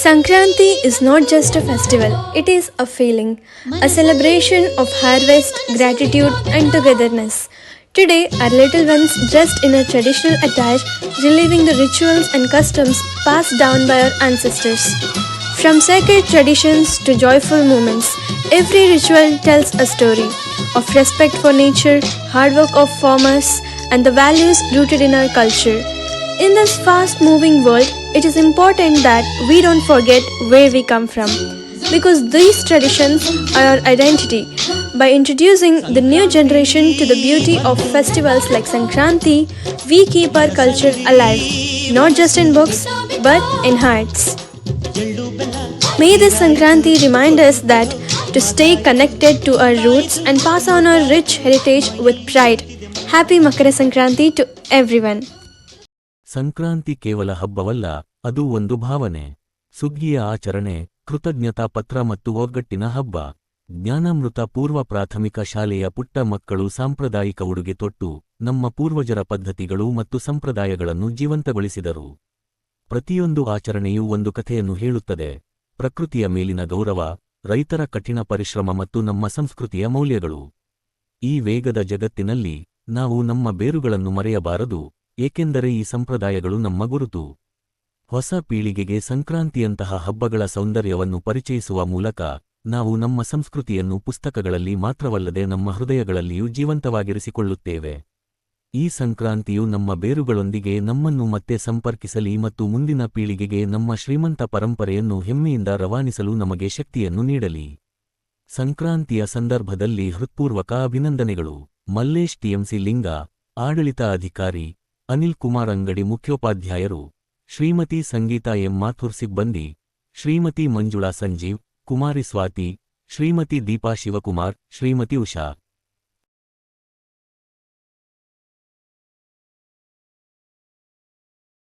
Sankranti is not just a festival, it is a feeling, a celebration of harvest, gratitude, and togetherness. Today, our little ones, dressed in a traditional attire, reliving the rituals and customs passed down by our ancestors. From sacred traditions to joyful moments, every ritual tells a story of respect for nature, hard work of farmers, and the values rooted in our culture. In this fast moving world, it is important that we don't forget where we come from because these traditions are our identity. By introducing the new generation to the beauty of festivals like Sankranti, we keep our culture alive, not just in books but in hearts. May this Sankranti remind us that to stay connected to our roots and pass on our rich heritage with pride. Happy Makara Sankranti to everyone. Sankranti ಕೇವಲ ಹಬ್ಬವಲ್ಲ, ಅದು ಒಂದು ಭಾವನೆ. ಸುಗ್ಗಿಯ ಆಚರಣೆ, ಕೃತಜ್ಞತಾ ಪತ್ರ ಮತ್ತು ಒಗ್ಗಟ್ಟಿನ ಹಬ್ಬ. ಜ್ಞಾನಾಮೃತ ಪೂರ್ವ ಪ್ರಾಥಮಿಕ ಶಾಲೆಯ ಪುಟ್ಟ ಮಕ್ಕಳು ಸಾಂಪ್ರದಾಯಿಕ ಉಡುಗೆ ತೊಟ್ಟು, ನಮ್ಮ ಪೂರ್ವಜರ ಪದ್ಧತಿಗಳು ಮತ್ತು ಸಂಪ್ರದಾಯಗಳನ್ನು ಜೀವಂತಗೊಳಿಸಿದರು. ಪ್ರತಿಯೊಂದು ಆಚರಣೆಯೂ ಒಂದು ಕಥೆಯನ್ನು ಹೇಳುತ್ತದೆ. ಪ್ರಕೃತಿಯ ಮೇಲಿನ ಗೌರವ, ರೈತರ ಕಠಿಣ ಪರಿಶ್ರಮ ಮತ್ತು ನಮ್ಮ ಸಂಸ್ಕೃತಿಯ ಮೌಲ್ಯಗಳು. ಈ ವೇಗದ ಜಗತ್ತಿನಲ್ಲಿ, ನಾವು ನಮ್ಮ ಬೇರುಗಳನ್ನು ಮರೆಯಬಾರದು, ಏಕೆಂದರೆ ಈ ಸಂಪ್ರದಾಯಗಳು ನಮ್ಮ ಗುರುತು. ಹೊಸ ಪೀಳಿಗೆಗೆ ಸಂಕ್ರಾಂತಿಯಂತಹ ಹಬ್ಬಗಳ ಸೌಂದರ್ಯವನ್ನು ಪರಿಚಯಿಸುವ ಮೂಲಕ, ನಾವು ನಮ್ಮ ಸಂಸ್ಕೃತಿಯನ್ನು ಪುಸ್ತಕಗಳಲ್ಲಿ ಮಾತ್ರವಲ್ಲದೆ ನಮ್ಮ ಹೃದಯಗಳಲ್ಲಿಯೂ ಜೀವಂತವಾಗಿರಿಸಿಕೊಳ್ಳುತ್ತೇವೆ. ಈ ಸಂಕ್ರಾಂತಿಯು ನಮ್ಮ ಬೇರುಗಳೊಂದಿಗೆ ನಮ್ಮನ್ನು ಮತ್ತೆ ಸಂಪರ್ಕಿಸಲಿ ಮತ್ತು ಮುಂದಿನ ಪೀಳಿಗೆಗೆ ನಮ್ಮ ಶ್ರೀಮಂತ ಪರಂಪರೆಯನ್ನು ಹೆಮ್ಮೆಯಿಂದ ರವಾನಿಸಲು ನಮಗೆ ಶಕ್ತಿಯನ್ನು ನೀಡಲಿ. ಸಂಕ್ರಾಂತಿಯ ಸಂದರ್ಭದಲ್ಲಿ ಹೃತ್ಪೂರ್ವಕ ಅಭಿನಂದನೆಗಳು. ಮಲ್ಲೇಶ್ ಟಿಎಂಸಿ ಲಿಂಗ, ಆಡಳಿತ ಅಧಿಕಾರಿ, ಅನಿಲ್ ಕುಮಾರ್ ಅಂಗಡಿ ಮುಖ್ಯೋಪಾಧ್ಯಾಯರು, ಶ್ರೀಮತಿ ಸಂಗೀತಾ ಎಂ ಮಾಥುರ್ ಸಿಬ್ಬಂದಿ, ಶ್ರೀಮತಿ ಮಂಜುಳಾ ಸಂಜೀವ್, ಕುಮಾರಿ ಸ್ವಾತಿ, ಶ್ರೀಮತಿ ದೀಪಾ ಶಿವಕುಮಾರ್, ಶ್ರೀಮತಿ ಉಷಾ.